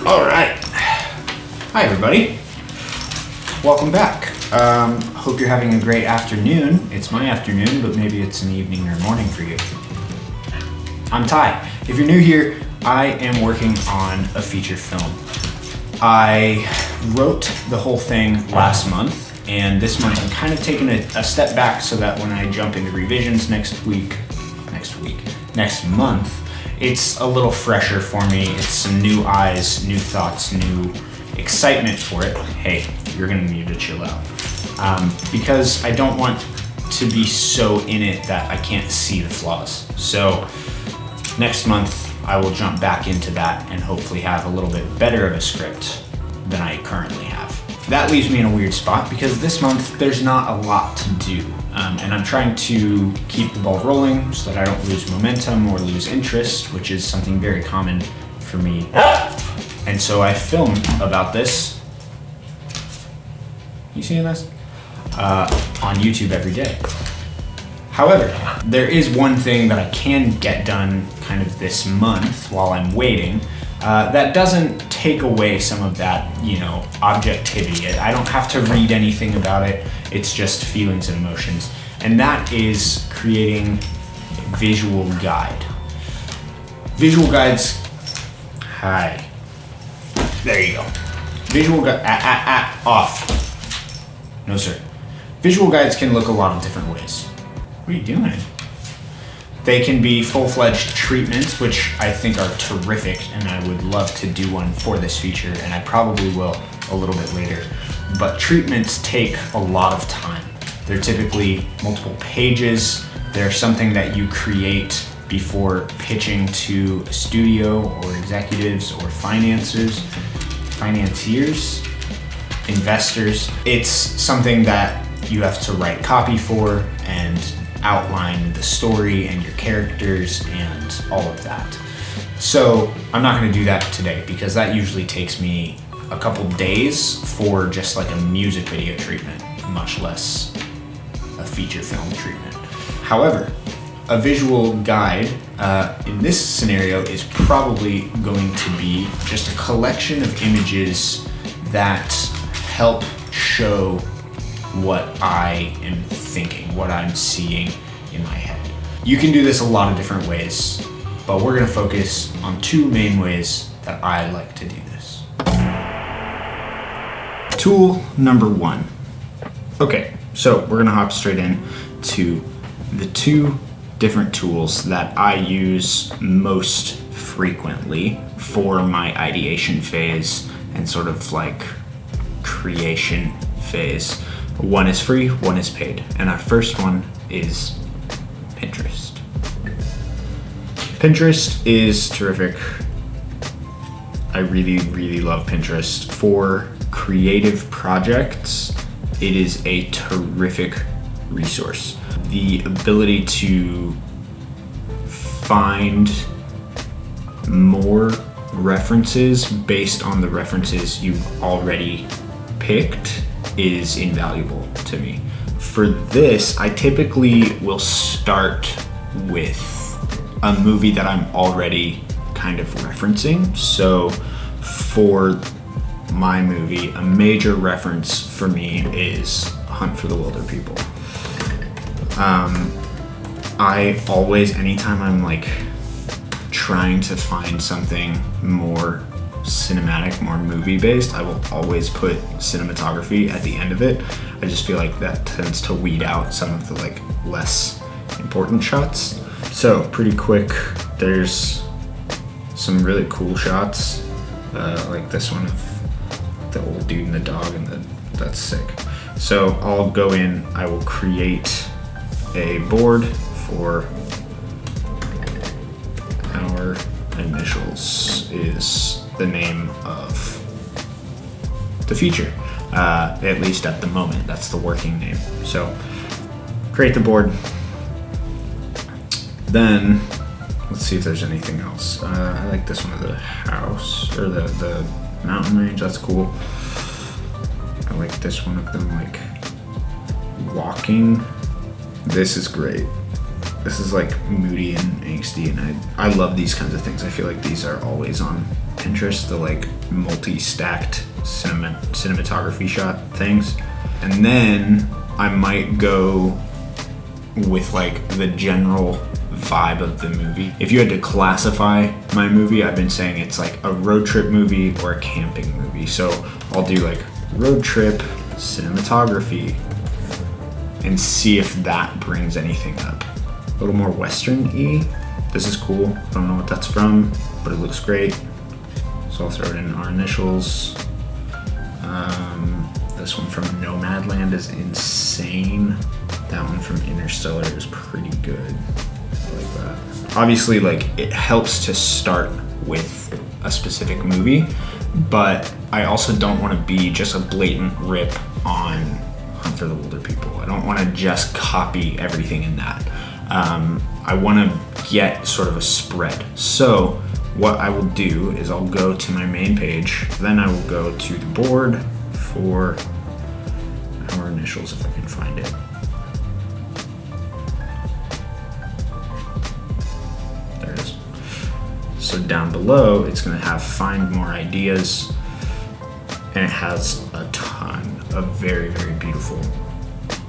All right. Hi, everybody. Welcome back. Hope you're having a great afternoon. It's my afternoon, but maybe it's an evening or morning for you. I'm Ty. If you're new here, I am working on a feature film. I wrote the whole thing last month, and this month I'm kind of taking a step back so that when I jump into revisions next month, it's a little fresher for me. It's some new eyes, new thoughts, new excitement for it. Hey, you're gonna need to chill out. Because I don't want to be so in it that I can't see the flaws. So next month, I will jump back into that and hopefully have a little bit better of a script than I currently have. That leaves me in a weird spot because this month there's not a lot to do. And I'm trying to keep the ball rolling so that I don't lose momentum or lose interest, which is something very common for me. And so I film about this. You seeing this? On YouTube every day. However, there is one thing that I can get done kind of this month while I'm waiting that doesn't take away some of that, objectivity. I don't have to read anything about it. It's just feelings and emotions. And that is creating a visual guide. Visual guides, hi. There you go. Visual guide, off. No sir. Visual guides can look a lot of different ways. What are you doing? They can be full-fledged treatments, which I think are terrific, and I would love to do one for this feature, and I probably will a little bit later. But treatments take a lot of time. They're typically multiple pages. They're something that you create before pitching to a studio or executives or financiers, investors. It's something that you have to write copy for and outline the story and your characters and all of that. So I'm not going to do that today because that usually takes me a couple days for just like a music video treatment, much less a feature film treatment. However, a visual guide in this scenario is probably going to be just a collection of images that help show what I am thinking, what I'm seeing in my head. You can do this a lot of different ways, but we're gonna focus on two main ways that I like to do this. Tool number one. Okay, so we're gonna hop straight in to the two different tools that I use most frequently for my ideation phase and sort of like creation phase. One is free, one is paid. And our first one is Pinterest. Pinterest is terrific. I really, really love Pinterest. For creative projects, it is a terrific resource. The ability to find more references based on the references you've already picked is invaluable to me. For this, I typically will start with a movie that I'm already kind of referencing. So for my movie, a major reference for me is Hunt for the Wilder People. I always, anytime I'm like trying to find something more cinematic, more movie-based, I will always put cinematography at the end of it. I just feel like that tends to weed out some of the like less important shots. So pretty quick, there's some really cool shots, like this one of the old dude and the dog, and that's sick. So I'll go in, I will create a board for our initials is the name of the feature, at least at the moment. That's the working name. So create the board. Then let's see if there's anything else. I like this one of the house or the mountain range. That's cool. I like this one of them like walking. This is great. This is like moody and angsty, and I love these kinds of things. I feel like these are always on Pinterest, the like multi-stacked cinematography shot things. And then I might go with like the general vibe of the movie. If you had to classify my movie, I've been saying it's like a road trip movie or a camping movie. So I'll do like road trip cinematography and see if that brings anything up. A little more Western-y. This is cool. I don't know what that's from, but it looks great. So I'll throw it in our initials. This one from Nomadland is insane. That one from Interstellar is pretty good. I like that. Obviously, like, it helps to start with a specific movie, but I also don't want to be just a blatant rip on Hunt for the Wilder People. I don't want to just copy everything in that. I want to get sort of a spread. So what I will do is I'll go to my main page, then I will go to the board for our initials if I can find it. There it is. So down below, it's going to have find more ideas, and it has a ton of very, very beautiful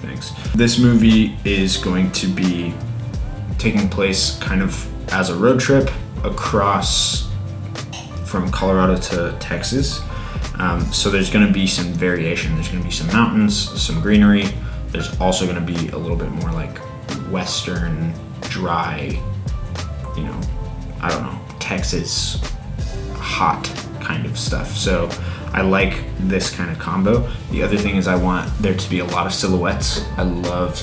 things. This movie is going to be taking place kind of as a road trip across from Colorado to Texas. So there's going to be some variation. There's going to be some mountains, some greenery. There's also going to be a little bit more like Western, dry, you know, I don't know, Texas hot kind of stuff. So I like this kind of combo. The other thing is I want there to be a lot of silhouettes. I love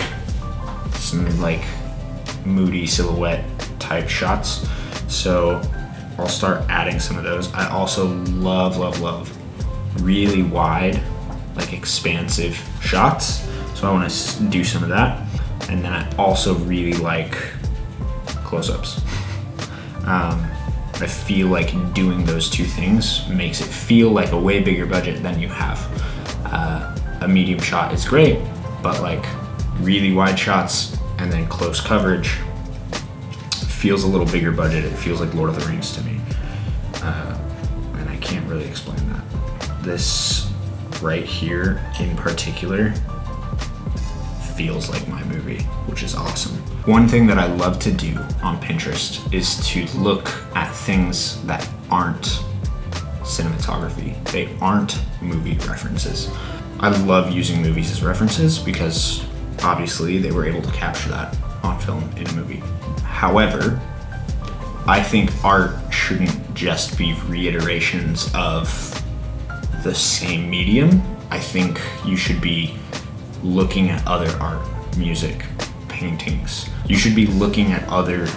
some like moody silhouette type shots. So I'll start adding some of those. I also love really wide, like expansive shots. So I want to do some of that. And then I also really like close-ups. I feel like doing those two things makes it feel like a way bigger budget than you have. A medium shot is great, but like really wide shots and then close coverage feels a little bigger budget. It feels like Lord of the Rings to me. And I can't really explain that. This right here in particular feels like my movie, which is awesome. One thing that I love to do on Pinterest is to look at things that aren't cinematography. They aren't movie references. I love using movies as references because obviously they were able to capture that on film in a movie. However, I think art shouldn't just be reiterations of the same medium. I think you should be looking at other art, music, paintings. You should be looking at other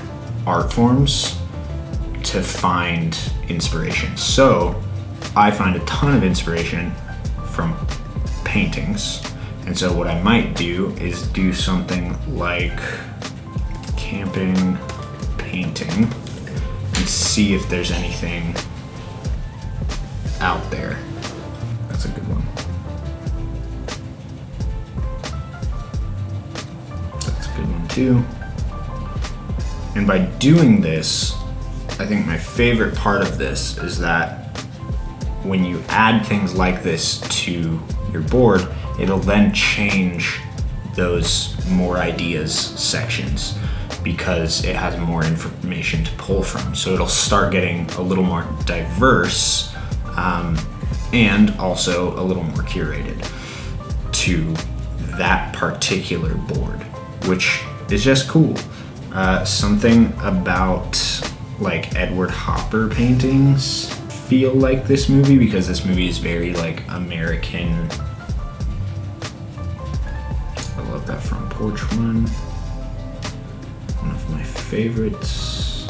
art forms to find inspiration. So I find a ton of inspiration from paintings. And so what I might do is do something like camping painting and see if there's anything out there. That's a good one. That's a good one too. And by doing this, I think my favorite part of this is that when you add things like this to your board, it'll then change those more ideas sections because it has more information to pull from. So it'll start getting a little more diverse and also a little more curated to that particular board, which is just cool. Something about like Edward Hopper paintings feel like this movie because this movie is very like American. I love that front porch one. One of my favorites.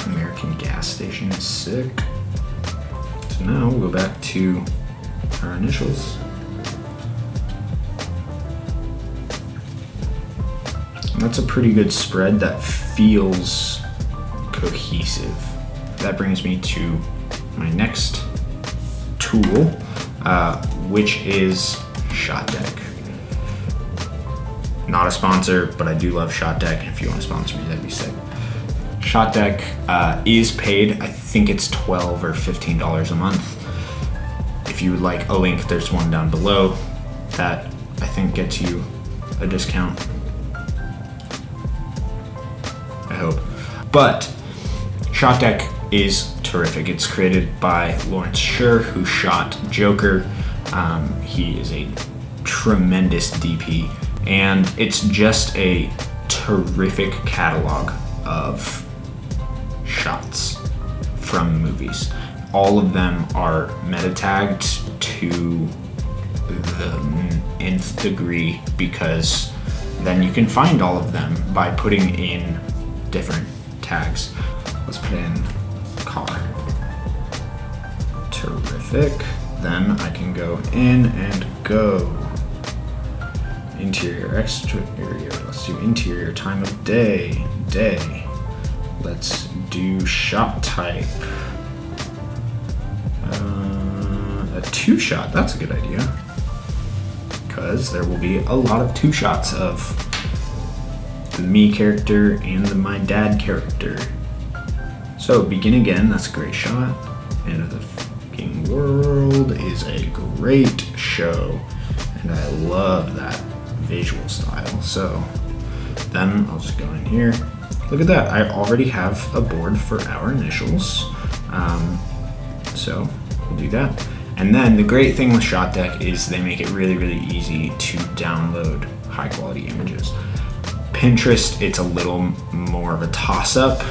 American Gas Station is sick. So now we'll go back to our initials. And that's a pretty good spread that feels cohesive. That brings me to my next tool, which is Shot Deck. Not a sponsor, but I do love ShotDeck, and if you want to sponsor me, that'd be sick. ShotDeck is paid. I think it's $12 or $15 a month. If you would like a link, there's one down below that I think gets you a discount. I hope. But ShotDeck is terrific. It's created by Lawrence Sher, who shot Joker. He is a tremendous DP, and it's just a terrific catalog of shots from movies. All of them are meta tagged to the nth degree, because then you can find all of them by putting in different tags. Let's put in car. Terrific. Then I can go in and go interior, exterior. Let's do interior, time of day, day. Let's do shot type. A 2-shot, that's a good idea, because there will be a lot of 2 shots of the me character and the my dad character. So begin again, that's a great shot. End of the fucking world is a great show, and I love that visual style. So then I'll just go in here. Look at that, I already have a board for our initials. So we'll do that. And then the great thing with ShotDeck is they make it really, really easy to download high quality images. Pinterest, it's a little more of a toss-up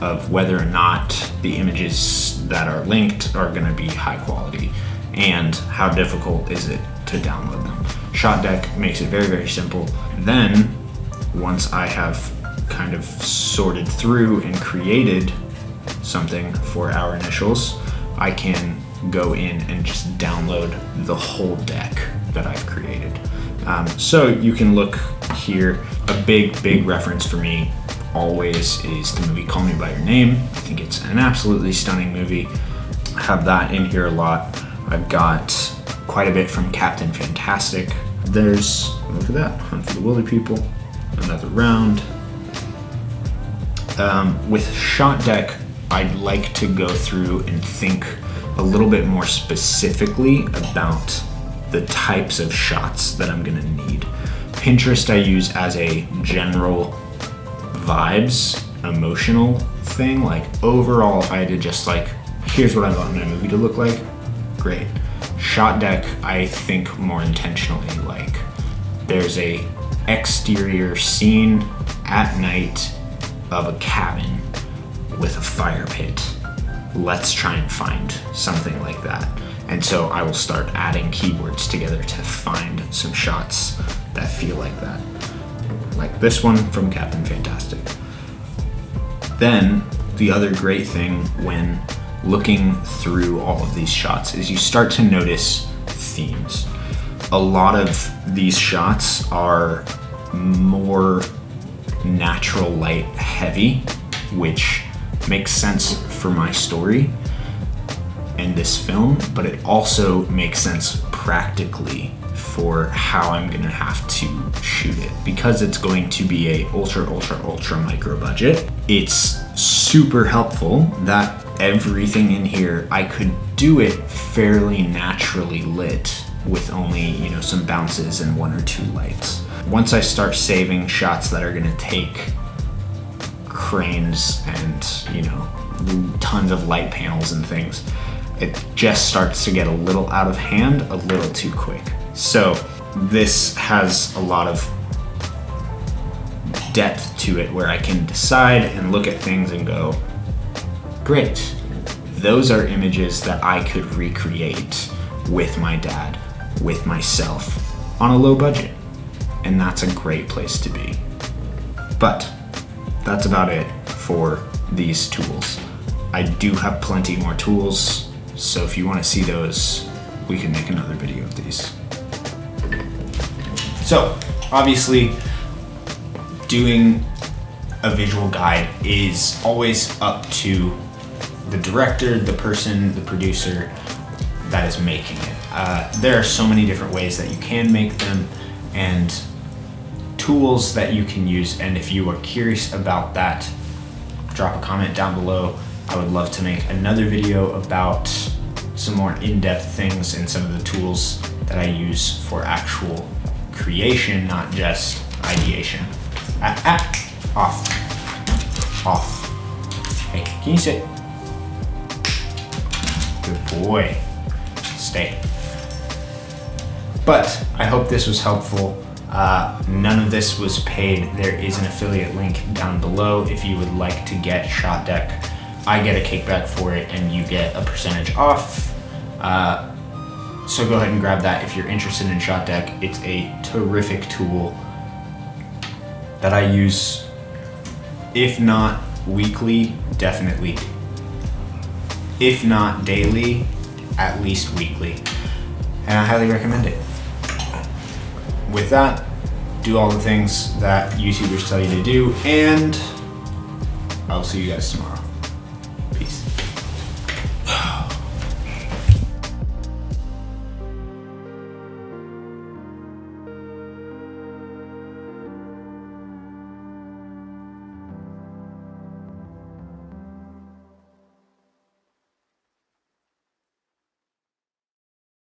of whether or not the images that are linked are gonna be high quality, and how difficult is it to download them. ShotDeck makes it very, very simple. Then, once I have kind of sorted through and created something for our initials, I can go in and just download the whole deck that I've created. So you can look here. A big reference for me always is the movie Call Me By Your Name. I think it's an absolutely stunning movie. I have that in here a lot. I've got quite a bit from Captain Fantastic. There's, look at that, Hunt for the Wilder People, another round. With ShotDeck, I'd like to go through and think a little bit more specifically about the types of shots that I'm gonna need. Pinterest I use as a general vibes, emotional thing. Like overall, if I had to just like, here's what I want my movie to look like, great. ShotDeck, I think more intentionally, like there's a exterior scene at night of a cabin with a fire pit. Let's try and find something like that. And so I will start adding keywords together to find some shots that feel like that. Like this one from Captain Fantastic. Then the other great thing when looking through all of these shots is you start to notice themes. A lot of these shots are more natural light heavy, which makes sense for my story in this film, but it also makes sense practically for how I'm gonna have to shoot it. Because it's going to be a ultra micro budget, it's super helpful that everything in here, I could do it fairly naturally lit with only, you know, some bounces and 1 or 2 lights. Once I start saving shots that are gonna take cranes and, you know, tons of light panels and things, it just starts to get a little out of hand, a little too quick. So this has a lot of depth to it where I can decide and look at things and go, great, those are images that I could recreate with my dad, with myself, on a low budget. And that's a great place to be. But that's about it for these tools. I do have plenty more tools, so if you want to see those, we can make another video of these. So, obviously, doing a visual guide is always up to the director, the person, the producer that is making it. There are so many different ways that you can make them, and tools that you can use. And if you are curious about that, drop a comment down below. I would love to make another video about some more in-depth things and some of the tools that I use for actual creation, not just ideation. Off. Hey, can you sit? Good boy. Stay. But I hope this was helpful. None of this was paid. There is an affiliate link down below if you would like to get Shot Deck. I get a kickback for it and you get a percentage off. So go ahead and grab that if you're interested in Shot Deck. It's a terrific tool that I use, if not weekly, definitely. If not daily, at least weekly. And I highly recommend it. With that, do all the things that YouTubers tell you to do, and I'll see you guys tomorrow. Peace.